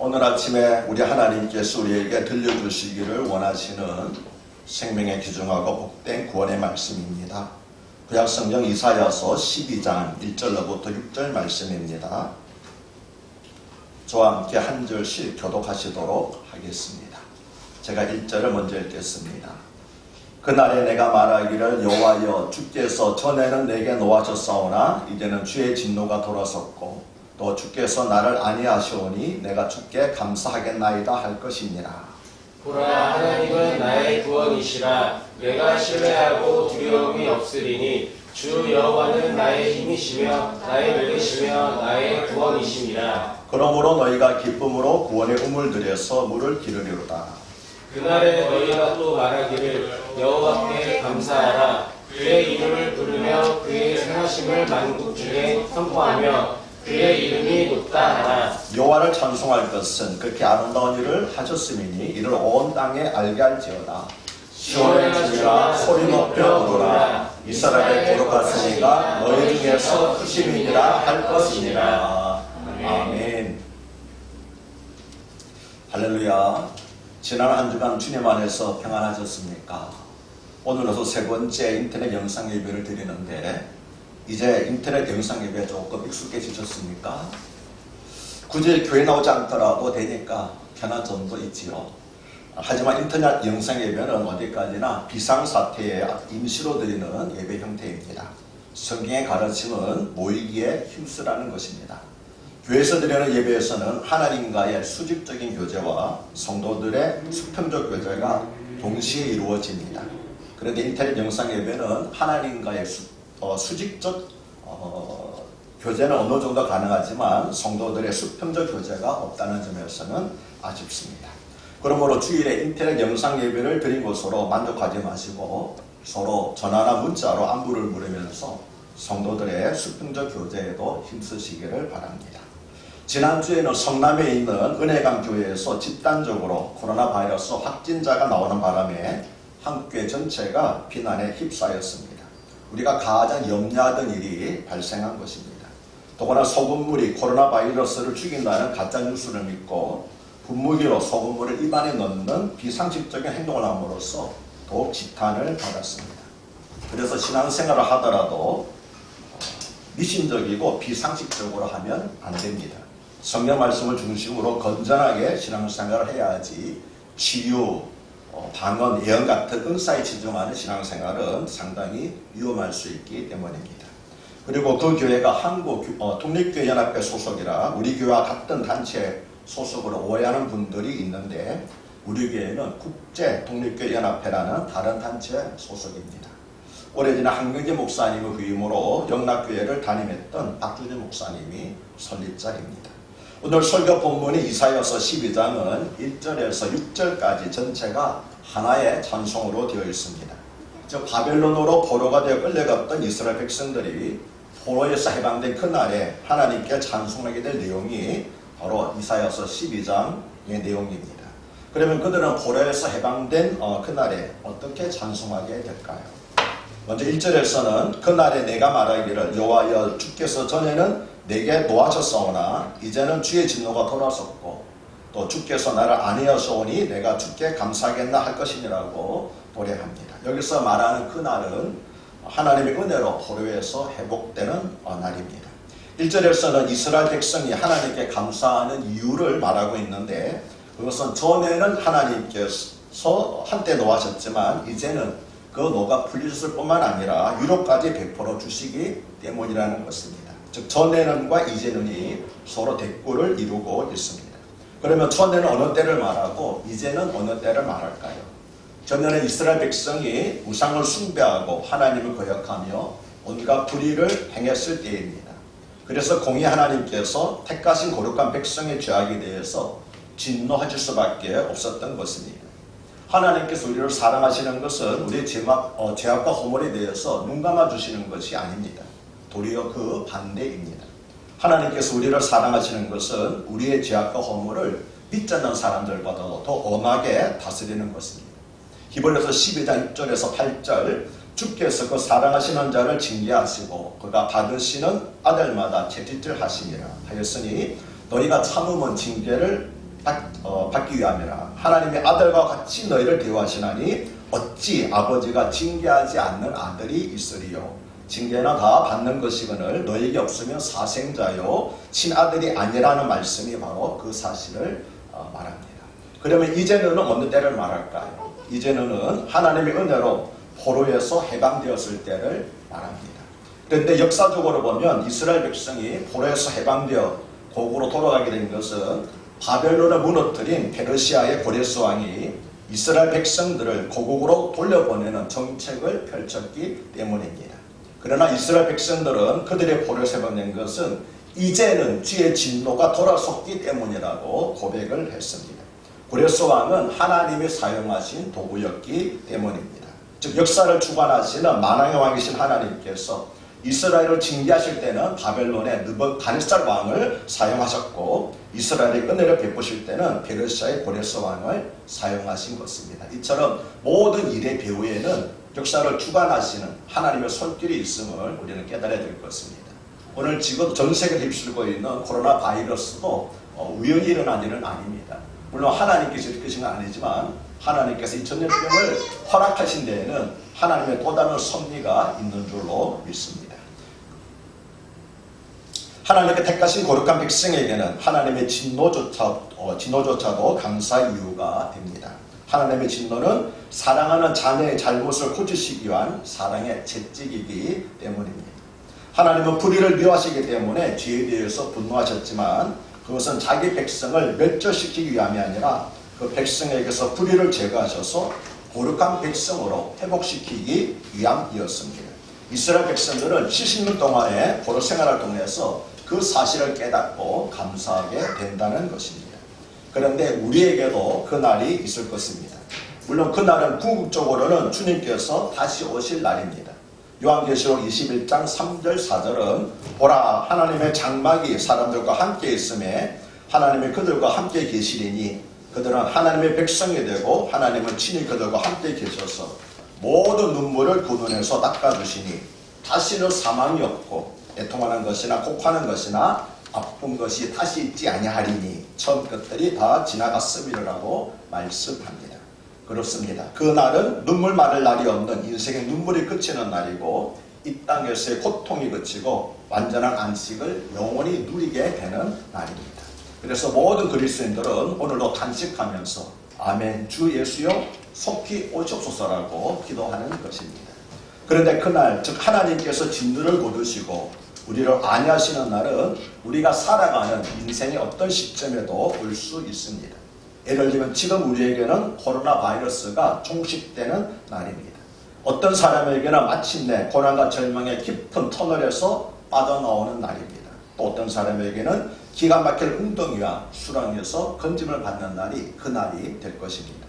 오늘 아침에 우리 하나님께서 우리에게 들려주시기를 원하시는 생명의 귀중하고 복된 구원의 말씀입니다. 구약성경 이사야서 12장 1절로부터 6절 말씀입니다. 저와 함께 한 절씩 교독하시도록 하겠습니다. 제가 1절을 먼저 읽겠습니다. 그날에 내가 말하기를 여호와여 주께서 전에는 내게 노하셨사오나 이제는 주의 진노가 돌아섰고 또 주께서 나를 아니하시오니 내가 주께 감사하겠나이다 할 것이니라. 보라, 하나님은 나의 구원이시라. 내가 신뢰하고 두려움이 없으리니 주 여호와는 나의 힘이시며 나의 멸이시며 나의 구원이시니라. 그러므로 너희가 기쁨으로 구원의 우물 들여서 물을 기르리로다. 그날에 너희가 또 말하기를 여호와께 감사하라. 그의 이름을 부르며 그의 선하심을 만국 중에 선포하며 그의 이름이 높다 하라. 여호와를 찬송할 것은 그렇게 아름다운 일을 하셨음이니 이를 온 땅에 알게 할지어다. 시온에 지으라 소리 높여 부르라. 이스라엘의 거룩하시니가 너희 중에서 크심이니라 할 것이니라. 아멘. 할렐루야. 지난 한 주간 주님 안에서 평안하셨습니까? 오늘로서 세 번째 인터넷 영상 예배를 드리는데 이제 인터넷 영상 예배에 조금 익숙해지셨습니까? 굳이 교회 나오지 않더라도 되니까 편한 점도 있지요. 하지만 인터넷 영상 예배는 어디까지나 비상사태에 임시로 드리는 예배 형태입니다. 성경의 가르침은 모이기에 힘쓰라는 것입니다. 교회에서 드리는 예배에서는 하나님과의 수직적인 교제와 성도들의 수평적 교제가 동시에 이루어집니다. 그런데 인터넷 영상 예배는 하나님과의 수직적 교제는 어느 정도 가능하지만 성도들의 수평적 교제가 없다는 점에서는 아쉽습니다. 그러므로 주일에 인터넷 영상 예배를 드린 것으로 만족하지 마시고 서로 전화나 문자로 안부를 물으면서 성도들의 수평적 교제에도 힘쓰시기를 바랍니다. 지난주에는 성남에 있는 은혜강 교회에서 집단적으로 코로나 바이러스 확진자가 나오는 바람에 한국교회 전체가 비난에 휩싸였습니다. 우리가 가장 염려하던 일이 발생한 것입니다. 더구나 소금물이 코로나 바이러스를 죽인다는 가짜뉴스를 믿고 분무기로 소금물을 입안에 넣는 비상식적인 행동을 함으로써 더욱 지탄을 받았습니다. 그래서 신앙생활을 하더라도 미신적이고 비상식적으로 하면 안 됩니다. 성경 말씀을 중심으로 건전하게 신앙생활을 해야지 치유, 방언, 예언 같은 은사에 치중하는 신앙생활은 상당히 위험할 수 있기 때문입니다. 그리고 그 교회가 한국 독립교회연합회 소속이라 우리 교회와 같은 단체 소속으로 오해하는 분들이 있는데 우리 교회는 국제독립교회연합회라는 다른 단체 소속입니다. 올해 지난 한경재 목사님의 후임으로 영락교회를 담임했던 박주진 목사님이 설립자입니다. 오늘 설교 본문이 이사야서 12장은 1절에서 6절까지 전체가 하나의 찬송으로 되어 있습니다. 즉 바벨론으로 포로가 되어 끌려갔던 이스라엘 백성들이 포로에서 해방된 그날에 하나님께 찬송하게 될 내용이 바로 이사야서 12장의 내용입니다. 그러면 그들은 포로에서 해방된 그날에 어떻게 찬송하게 될까요? 먼저 1절에서는 그날에 내가 말하기를 여호와여 주께서 전에는 내게 노하셨사오나 이제는 주의 진노가 돌아섰고 또 주께서 나를 아니하시오니 내가 주께 감사하겠나 할 것이니라고 노래합니다. 여기서 말하는 그날은 하나님의 은혜로 포로에서 회복되는 날입니다. 1절에서는 이스라엘 백성이 하나님께 감사하는 이유를 말하고 있는데 그것은 전에는 하나님께서 한때 노하셨지만 이제는 그 노가 풀리셨을 뿐만 아니라 위로까지 베풀어 주시기 때문이라는 것입니다. 즉 전에는과 이제는이 서로 대꾸를 이루고 있습니다. 그러면 전에는 어느 때를 말하고 이제는 어느 때를 말할까요? 전에는 이스라엘 백성이 우상을 숭배하고 하나님을 거역하며 온갖 불의를 행했을 때입니다. 그래서 공의 하나님께서 택하신 거룩한 백성의 죄악에 대해서 진노하실 수밖에 없었던 것입니다. 하나님께서 우리를 사랑하시는 것은 우리의 죄악과 허물에 대해서 눈 감아주시는 것이 아닙니다. 도리어 그 반대입니다. 하나님께서 우리를 사랑하시는 것은 우리의 죄악과 허물을 믿지 않는 사람들보다도 더 엄하게 다스리는 것입니다. 히브리서 12장 6절에서 8절 주께서 그 사랑하시는 자를 징계하시고 그가 받으시는 아들마다 채찍질 하시니라 하였으니 너희가 참으면 징계를 받기 위함이라. 하나님의 아들과 같이 너희를 대우하시나니 어찌 아버지가 징계하지 않는 아들이 있으리요. 징계는 다 받는 것이거늘 너에게 없으면 사생자요 친아들이 아니라는 말씀이 바로 그 사실을 말합니다. 그러면 이제는 어느 때를 말할까요? 이제는 하나님의 은혜로 포로에서 해방되었을 때를 말합니다. 그런데 역사적으로 보면 이스라엘 백성이 포로에서 해방되어 고국으로 돌아가게 된 것은 바벨론을 무너뜨린 페르시아의 고레스 왕이 이스라엘 백성들을 고국으로 돌려보내는 정책을 펼쳤기 때문입니다. 그러나 이스라엘 백성들은 그들의 포로에서 해방된 것은 이제는 주의 진노가 돌아섰기 때문이라고 고백을 했습니다. 고레스 왕은 하나님이 사용하신 도구였기 때문입니다. 즉 역사를 주관하시는 만왕의 왕이신 하나님께서 이스라엘을 징계하실 때는 바벨론의 느부갓네살 왕을 사용하셨고 이스라엘의 은혜를 베푸실 때는 페르시아의 고레스 왕을 사용하신 것입니다. 이처럼 모든 일의 배후에는 역사를 주관하시는 하나님의 손길이 있음을 우리는 깨달아야 될 것입니다. 오늘 지금 전 세계를 휩쓸고 있는 코로나 바이러스도 우연히 일어난 일은 아닙니다. 물론 하나님께서 이끄신 건 아니지만 하나님께서 이 전염병을 허락하신 데에는 하나님의 또 다른 섭리가 있는 줄로 믿습니다. 하나님께 택하신 거룩한 백성에게는 하나님의 진노조차도 감사의 이유가 됩니다. 하나님의 진노는 사랑하는 자녀의 잘못을 고치시기 위한 사랑의 채찍이기 때문입니다. 하나님은 불의를 미워하시기 때문에 죄에 대해서 분노하셨지만 그것은 자기 백성을 멸절시키기 위함이 아니라 그 백성에게서 불의를 제거하셔서 거룩한 백성으로 회복시키기 위함이었습니다. 이스라엘 백성들은 70년 동안의 포로 생활을 통해서 그 사실을 깨닫고 감사하게 된다는 것입니다. 그런데 우리에게도 그 날이 있을 것입니다. 물론 그 날은 궁극적으로는 주님께서 다시 오실 날입니다. 요한계시록 21장 3절 4절은 보라 하나님의 장막이 사람들과 함께 있음에 하나님이 그들과 함께 계시리니 그들은 하나님의 백성이 되고 하나님은 친히 그들과 함께 계셔서 모든 눈물을 그 눈에서 닦아주시니 다시는 사망이 없고 애통하는 것이나 곡하는 것이나 아픈 것이 다시 있지 아니하리니 처음 것들이 다 지나갔음이라고 말씀합니다. 그렇습니다. 그 날은 눈물 마를 날이 없는 인생의 눈물이 그치는 날이고 이 땅에서의 고통이 그치고 완전한 안식을 영원히 누리게 되는 날입니다. 그래서 모든 그리스도인들은 오늘도 탄식하면서 아멘 주 예수여 속히 오시옵소서라고 기도하는 것입니다. 그런데 그날 즉 하나님께서 진노를 거두시고 우리를 안위하시는 날은 우리가 살아가는 인생의 어떤 시점에도 올 수 있습니다. 예를 들면 지금 우리에게는 코로나 바이러스가 종식되는 날입니다. 어떤 사람에게는 마침내 고난과 절망의 깊은 터널에서 빠져나오는 날입니다. 또 어떤 사람에게는 기가 막힐 웅덩이와 수렁에서 건짐을 받는 날이 그 날이 될 것입니다.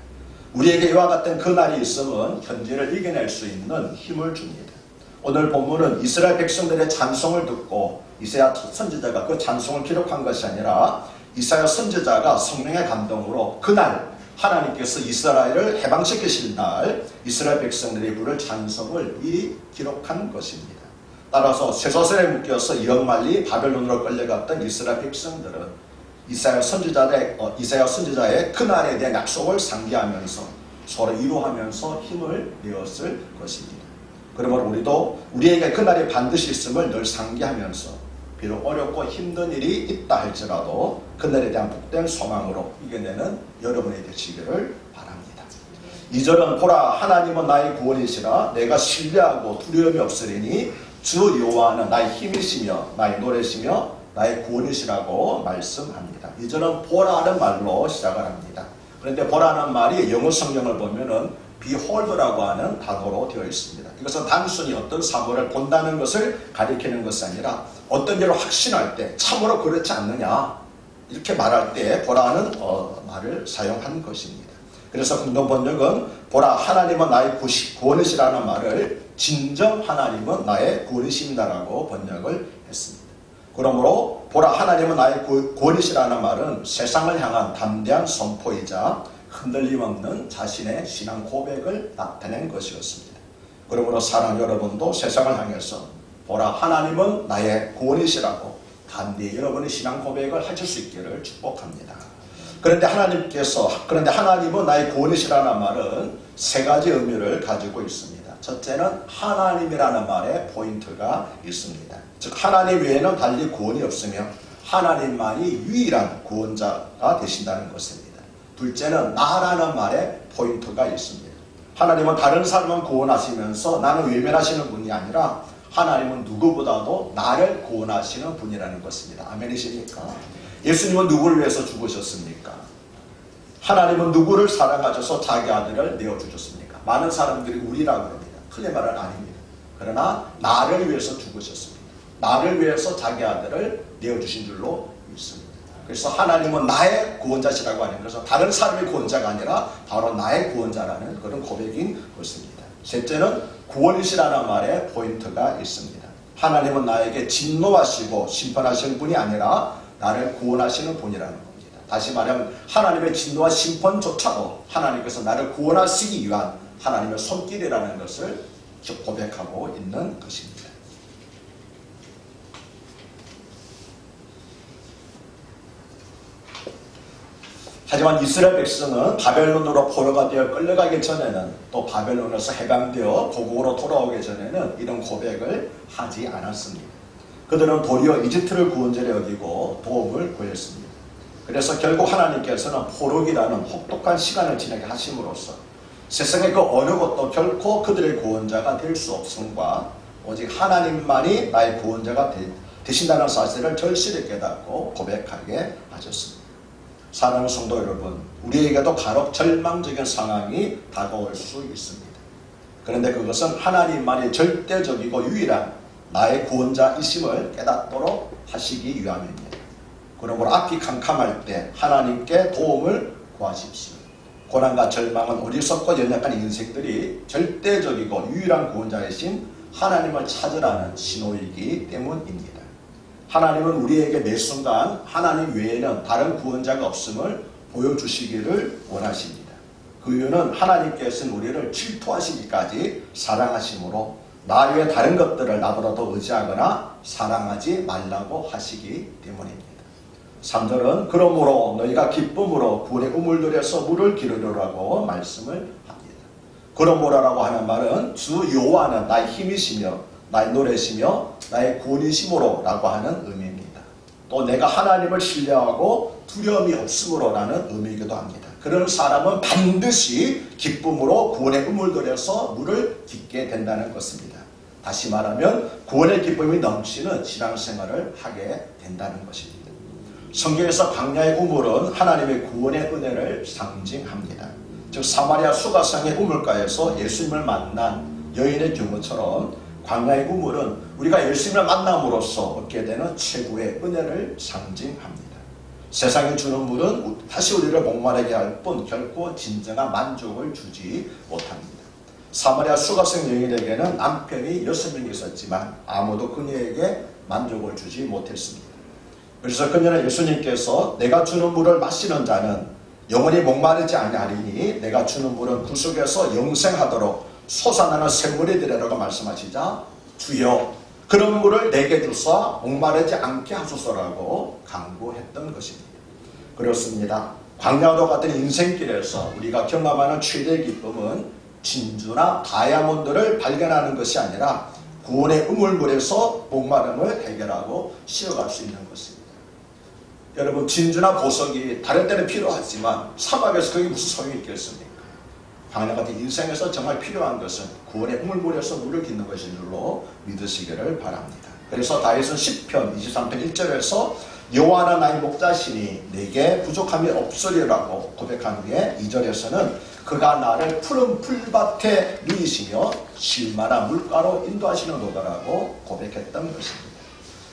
우리에게 이와 같은 그 날이 있으면 현재를 이겨낼 수 있는 힘을 줍니다. 오늘 본문은 이스라엘 백성들의 찬송을 듣고 이사야 선지자가 그 찬송을 기록한 것이 아니라 이사야 선지자가 성령의 감동으로 그날 하나님께서 이스라엘을 해방시키실 날 이스라엘 백성들이 부를 찬송을 미리 기록한 것입니다. 따라서 쇠사슬에 묶여서 2억 마리 바벨론으로 끌려갔던 이스라엘 백성들은 이사야 선지자의 그날에 대한 약속을 상기하면서 서로 위로하면서 힘을 내었을 것입니다. 그러므로 우리도 우리에게 그날이 반드시 있음을 늘 상기하면서 비록 어렵고 힘든 일이 있다 할지라도 그날에 대한 복된 소망으로 이겨내는 여러분이 되시기를 바랍니다. 2절은 보라 하나님은 나의 구원이시라 내가 신뢰하고 두려움이 없으리니 주 여호와는 나의 힘이시며 나의 노래시며 나의 구원이시라고 말씀합니다. 2절은 보라는 말로 시작을 합니다. 그런데 보라는 말이 영어 성경을 보면은 behold라고 하는 단어로 되어 있습니다. 이것은 단순히 어떤 사물을 본다는 것을 가리키는 것이 아니라 어떤 일을 확신할 때 참으로 그렇지 않느냐 이렇게 말할 때 보라는 말을 사용한 것입니다. 그래서 공동 번역은 보라 하나님은 나의 구원이시라는 말을 진정 하나님은 나의 구원이십니다라고 번역을 했습니다. 그러므로 보라 하나님은 나의 구원이시라는 말은 세상을 향한 담대한 선포이자 흔들림 없는 자신의 신앙 고백을 나타낸 것이었습니다. 그러므로 사랑 여러분도 세상을 향해서 보라 하나님은 나의 구원이시라고 담대히 여러분의 신앙 고백을 하실 수 있기를 축복합니다. 그런데 하나님은 나의 구원이시라는 말은 세 가지 의미를 가지고 있습니다. 첫째는 하나님이라는 말에 포인트가 있습니다. 즉 하나님 외에는 달리 구원이 없으며 하나님만이 유일한 구원자가 되신다는 것입니다. 둘째는 나라는 말에 포인트가 있습니다. 하나님은 다른 사람은 구원하시면서 나는 외면하시는 분이 아니라 하나님은 누구보다도 나를 구원하시는 분이라는 것입니다. 아멘이십니까? 예수님은 누구를 위해서 죽으셨습니까? 하나님은 누구를 사랑하셔서 자기 아들을 내어주셨습니까? 많은 사람들이 우리라고 합니다. 틀린 말은 아닙니다. 그러나 나를 위해서 죽으셨습니다. 나를 위해서 자기 아들을 내어주신 줄로 믿습니다. 그래서 하나님은 나의 구원자시라고 하는 것은 다른 사람의 구원자가 아니라 바로 나의 구원자라는 그런 고백인 것입니다. 셋째는 구원이시라는 말에 포인트가 있습니다. 하나님은 나에게 진노하시고 심판하시는 분이 아니라 나를 구원하시는 분이라는 겁니다. 다시 말하면 하나님의 진노와 심판조차도 하나님께서 나를 구원하시기 위한 하나님의 손길이라는 것을 고백하고 있는 것입니다. 하지만 이스라엘 백성은 바벨론으로 포로가 되어 끌려가기 전에는 또 바벨론에서 해방되어 고국으로 돌아오기 전에는 이런 고백을 하지 않았습니다. 그들은 도리어 이집트를 구원자로 여기고 도움을 구했습니다. 그래서 결국 하나님께서는 포로기라는 혹독한 시간을 지나게 하심으로써 세상의 그 어느 것도 결코 그들의 구원자가 될 수 없음과 오직 하나님만이 나의 구원자가 되신다는 사실을 절실히 깨닫고 고백하게 하셨습니다. 사랑하는 성도 여러분, 우리에게도 간혹 절망적인 상황이 다가올 수 있습니다. 그런데 그것은 하나님만이 절대적이고 유일한 나의 구원자이심을 깨닫도록 하시기 위함입니다. 그러므로 앞이 캄캄할 때 하나님께 도움을 구하십시오. 고난과 절망은 어리석고 연약한 인생들이 절대적이고 유일한 구원자이신 하나님을 찾으라는 신호이기 때문입니다. 하나님은 우리에게 매 순간 하나님 외에는 다른 구원자가 없음을 보여주시기를 원하십니다. 그 이유는 하나님께서는 우리를 질투하시기까지 사랑하심으로 나 외에 다른 것들을 나보다도 의지하거나 사랑하지 말라고 하시기 때문입니다. 3절은 그러므로 너희가 기쁨으로 구원의 우물들에서 물을 기르려고 말씀을 합니다. 그러므로라고 하는 말은 주 여호와는 나의 힘이시며 나의 노래시며 나의 구원이심으로 라고 하는 의미입니다. 또 내가 하나님을 신뢰하고 두려움이 없음으로라는 의미이기도 합니다. 그런 사람은 반드시 기쁨으로 구원의 우물들에서 물을 깃게 된다는 것입니다. 다시 말하면 구원의 기쁨이 넘치는 신앙생활을 하게 된다는 것입니다. 성경에서 광야의 우물은 하나님의 구원의 은혜를 상징합니다. 즉 사마리아 수가성의 우물가에서 예수님을 만난 여인의 경우처럼 광야의 우물은 우리가 예수님을 만남으로써 얻게 되는 최고의 은혜를 상징합니다. 세상이 주는 물은 다시 우리를 목마르게 할 뿐 결코 진정한 만족을 주지 못합니다. 사마리아 수가성 여인에게는 남편이 6명이 있었지만 아무도 그녀에게 만족을 주지 못했습니다. 그래서 그녀는 예수님께서 내가 주는 물을 마시는 자는 영원히 목마르지 아니하리니 내가 주는 물은 그 속에서 영생하도록 솟아나는 샘물이 되리라고 말씀하시자 주여 그런 물을 내게 주사 목마르지 않게 하소서라고 강구했던 것입니다. 그렇습니다. 광야와 같은 인생길에서 우리가 경험하는 최대의 기쁨은 진주나 다이아몬드를 발견하는 것이 아니라 구원의 우물물에서 목마름을 해결하고 쉬어갈 수 있는 것입니다. 여러분 진주나 보석이 다른 때는 필요하지만 사막에서 그게 무슨 소용이 있겠습니까? 광야 같은 인생에서 정말 필요한 것은 구원의 우물물에서 물을 깃는 것인 줄로 믿으시기를 바랍니다. 그래서 다윗은 시편 23편 1절에서 여호와는 나의 목자시니 내게 부족함이 없으리라고 고백한 후에 2절에서는 그가 나를 푸른 풀밭에 누이시며 쉴만한 물가로 인도하시는 도다라고 고백했던 것입니다.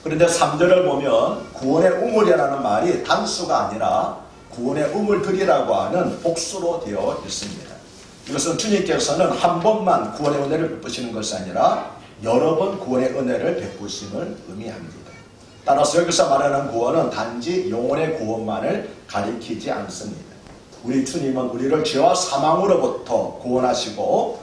그런데 3절을 보면 구원의 우물이라는 말이 단수가 아니라 구원의 우물들이라고 하는 복수로 되어 있습니다. 이것은 주님께서는 한 번만 구원의 은혜를 베푸시는 것이 아니라 여러 번 구원의 은혜를 베푸심을 의미합니다. 따라서 여기서 말하는 구원은 단지 영혼의 구원만을 가리키지 않습니다. 우리 주님은 우리를 죄와 사망으로부터 구원하시고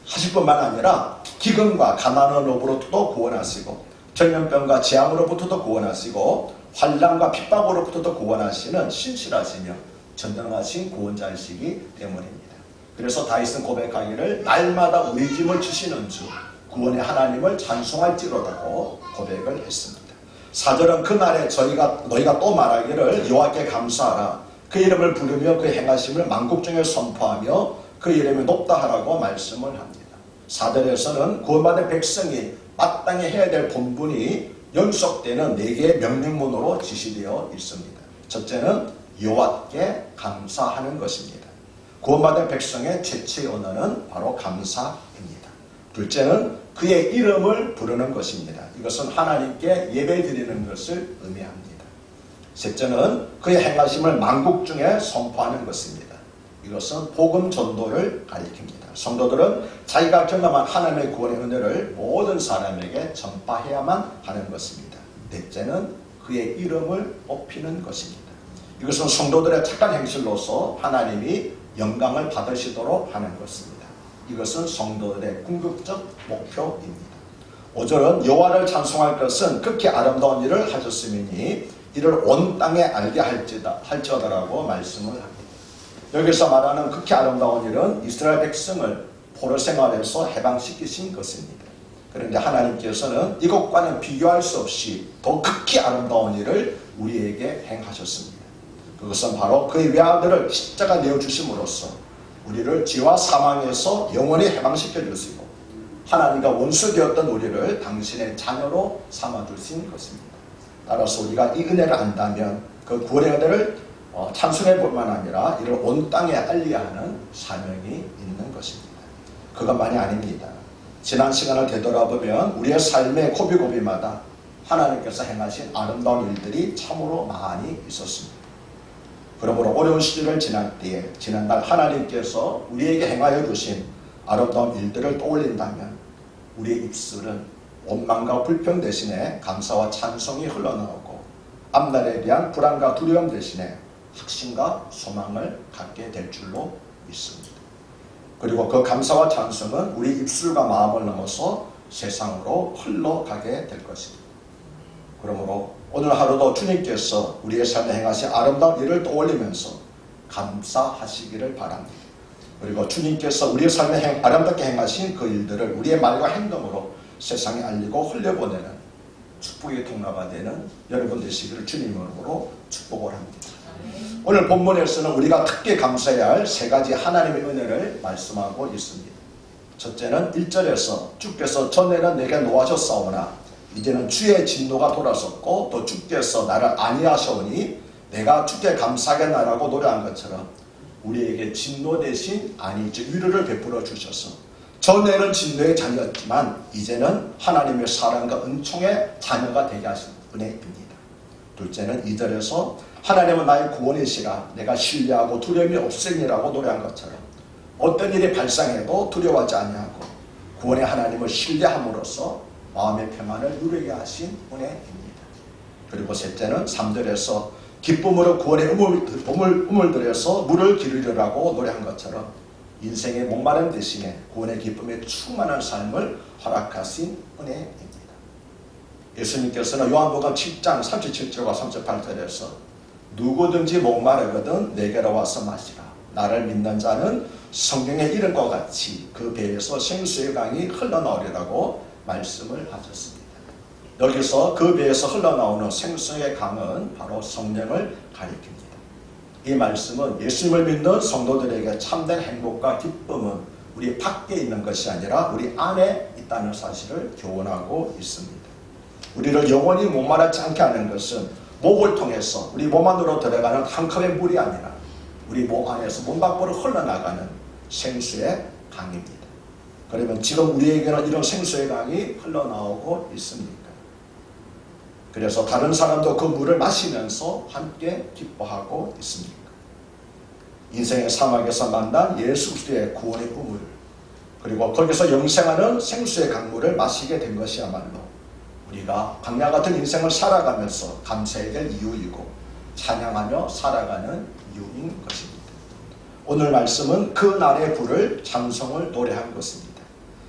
하실 뿐만 아니라 기근과 가난으로부터도 구원하시고 전염병과 재앙으로부터도 구원하시고 환난과 핍박으로부터도 구원하시는 신실하시며 전능하신 구원자이시기 때문입니다. 그래서 다윗은 고백하기를 날마다 우리 짐을 주시는 주 구원의 하나님을 찬송할지로다고 고백을 했습니다. 4절은 그날에 너희가 또 말하기를 여호와께 감사하라 그 이름을 부르며 그 행하심을 만국 중에 선포하며 그 이름이 높다 하라고 말씀을 합니다. 4절에서는 구원받은 백성이 마땅히 해야 될 본분이 연속되는 4개의 명령문으로 지시되어 있습니다. 첫째는 여호와께 감사하는 것입니다. 구원받은 백성의 최초의 언어는 바로 감사입니다. 둘째는 그의 이름을 부르는 것입니다. 이것은 하나님께 예배드리는 것을 의미합니다. 셋째는 그의 행하심을 만국 중에 선포하는 것입니다. 이것은 복음 전도를 가리킵니다. 성도들은 자기가 경험한 하나님의 구원의 은혜를 모든 사람에게 전파해야만 하는 것입니다. 넷째는 그의 이름을 높이는 것입니다. 이것은 성도들의 착한 행실로서 하나님이 영광을 받으시도록 하는 것입니다. 이것은 성도들의 궁극적 목표입니다. 5절은 여호와를 찬송할 것은 극히 아름다운 일을 하셨음이니 이를 온 땅에 알게 할지어다라고 말씀을 합니다. 여기서 말하는 극히 아름다운 일은 이스라엘 백성을 포로 생활에서 해방시키신 것입니다. 그런데 하나님께서는 이것과는 비교할 수 없이 더 극히 아름다운 일을 우리에게 행하셨습니다. 그것은 바로 그의 외아들을 십자가 내어주심으로써 우리를 죄와 사망에서 영원히 해방시켜 주시고 하나님과 원수 되었던 우리를 당신의 자녀로 삼아주신 것입니다. 따라서 우리가 이 은혜를 안다면 그 구원의 은혜를 찬송해 볼 뿐만 아니라 이를 온 땅에 알려야 하는 사명이 있는 것입니다. 그것만이 아닙니다. 지난 시간을 되돌아보면 우리의 삶의 고비고비마다 하나님께서 행하신 아름다운 일들이 참으로 많이 있었습니다. 그러므로 어려운 시절을 지날 때에 지난날 하나님께서 우리에게 행하여 주신 아름다운 일들을 떠올린다면 우리의 입술은 원망과 불평 대신에 감사와 찬송이 흘러나오고 앞날에 대한 불안과 두려움 대신에 확신과 소망을 갖게 될 줄로 믿습니다. 그리고 그 감사와 찬송은 우리 입술과 마음을 넘어서 세상으로 흘러가게 될 것입니다. 그러므로 오늘 하루도 주님께서 우리의 삶에 행하신 아름다운 일을 떠올리면서 감사하시기를 바랍니다. 그리고 주님께서 우리의 삶에 아름답게 행하신 그 일들을 우리의 말과 행동으로 세상에 알리고 흘려보내는 축복의 통로가 되는 여러분 되시기를 주님으로 축복을 합니다. 오늘 본문에서는 우리가 특히 감사해야 할 3가지 하나님의 은혜를 말씀하고 있습니다. 첫째는 1절에서 주께서 전에는 내게 노하셨사오나 이제는 주의 진노가 돌아섰고 또 주께서 나를 안위하셔오니 내가 주께 감사하겠나라고 노래한 것처럼 우리에게 진노 대신 위로를 베풀어 주셔서 전에는 진노의 자녀였지만 이제는 하나님의 사랑과 은총의 자녀가 되게 하신 은혜입니다. 둘째는 2절에서 하나님은 나의 구원이시라 내가 신뢰하고 두려움이 없으니라고 노래한 것처럼 어떤 일이 발생해도 두려워하지 아니하고 구원의 하나님을 신뢰함으로써 마음의 평안을 누리게 하신 은혜입니다. 그리고 셋째는 3절에서 기쁨으로 구원의 우물 들여서 물을 기르려라고 노래한 것처럼 인생의 목마름 대신에 구원의 기쁨에 충만한 삶을 허락하신 은혜입니다. 예수님께서는 요한복음 7장 37절과 38절에서 누구든지 목마르거든 내게로 와서 마시라. 나를 믿는 자는 성경의 이름과 같이 그 배에서 생수의 강이 흘러나오리라고 말씀을 하셨습니다. 여기서 그 배에서 흘러나오는 생수의 강은 바로 성령을 가리킵니다. 이 말씀은 예수님을 믿는 성도들에게 참된 행복과 기쁨은 우리 밖에 있는 것이 아니라 우리 안에 있다는 사실을 교훈하고 있습니다. 우리를 영원히 목마르지 않게 하는 것은 목을 통해서 우리 몸 안으로 들어가는 한 컵의 물이 아니라 우리 몸 안에서 몸 밖으로 흘러나가는 생수의 강입니다. 그러면 지금 우리에게는 이런 생수의 강이 흘러나오고 있습니까? 그래서 다른 사람도 그 물을 마시면서 함께 기뻐하고 있습니까? 인생의 사막에서 만난 예수 그리스도의 구원의 우물, 그리고 거기서 영생하는 생수의 강물을 마시게 된 것이야말로 우리가 광야 같은 인생을 살아가면서 감사해야 될 이유이고 찬양하며 살아가는 이유인 것입니다. 오늘 말씀은 그 날의 불을 찬송을 노래한 것입니다.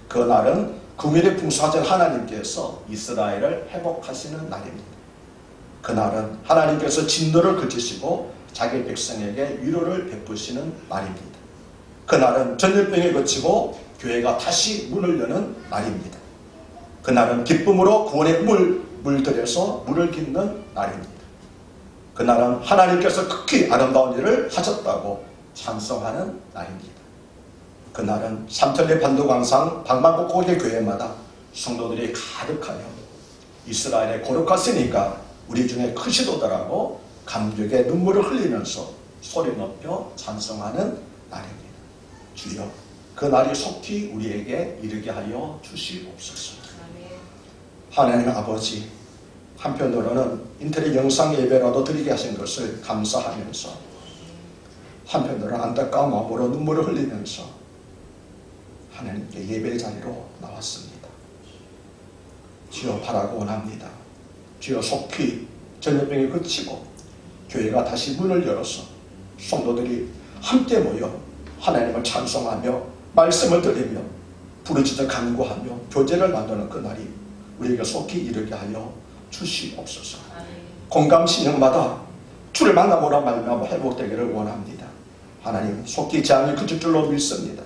그 날은 긍휼이 풍성하신 하나님께서 이스라엘을 회복하시는 날입니다. 그날은 하나님께서 진노를 그치시고 자기 백성에게 위로를 베푸시는 날입니다. 그날은 전염병이 그치고 교회가 다시 문을 여는 날입니다. 그날은 기쁨으로 구원의 물들여서 물을 깃는 날입니다. 그날은 하나님께서 극히 아름다운 일을 하셨다고 찬송하는 날입니다. 그날은 삼천리 반도광상 방방곡곡의 교회마다 성도들이 가득하여 이스라엘의 거룩하시니까 우리 중에 크시도다라고 감격의 눈물을 흘리면서 소리 높여 찬송하는 날입니다. 주여, 그 날이 속히 우리에게 이르게 하여 주시옵소서. 하나님 아버지, 한편으로는 인터넷 영상 예배라도 드리게 하신 것을 감사하면서 한편으로는 안타까운 마음으로 눈물을 흘리면서 하나님께 예배 자리로 나왔습니다. 주여, 바라고 원합니다. 주여, 속히 전염병이 그치고 교회가 다시 문을 열어서 성도들이 함께 모여 하나님을 찬송하며 말씀을 들으며 부르짖어 간구하며 교제를 나누는 그날이 우리에게 속히 이르게 하여 주시옵소서. 공감신형마다 주를 만나보라 말미암아 회복되기를 원합니다. 하나님, 속히 재앙이 그칠 줄로 믿습니다.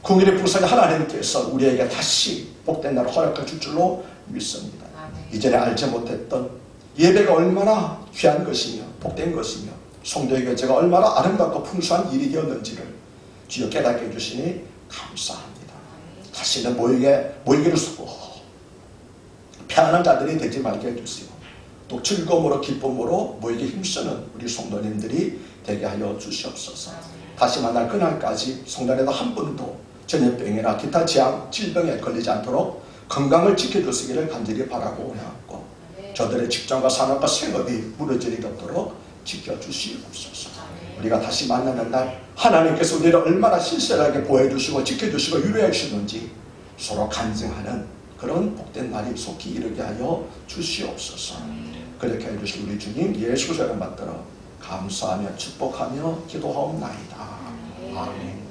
궁일의 불쌍히 하나님께서 우리에게 다시 복된 날을 허락해 줄 줄로 믿습니다. 이전에 알지 못했던 예배가 얼마나 귀한 것이며 복된 것이며 성도의 교제가 얼마나 아름답고 풍성한 일이 되었는지를 주여 깨닫게 해주시니 감사합니다. 다시는 모이기를 쓰고 편안한 자들이 되지 말게 해주시고 또 즐거움으로 기쁨으로 모이기 힘쓰는 우리 성도님들이 되게 하여 주시옵소서. 다시 만날 그날까지 성도님들 한 분도 전염병이나 기타 재앙, 질병에 걸리지 않도록 건강을 지켜주시기를 간절히 바라고 원하고 저들의 직장과 산업과 생업이 무너질 일이 없도록 지켜주시옵소서. 우리가 다시 만나는 날 하나님께서 우리를 얼마나 신실하게 보호해주시고 지켜주시고 유로해 주시는지 서로 간증하는 그런 복된 날이 속히 이르게 하여 주시옵소서. 그렇게 해주신 우리 주님 예수의 이름 받들어 감사하며 축복하며 기도하옵나이다. 아멘.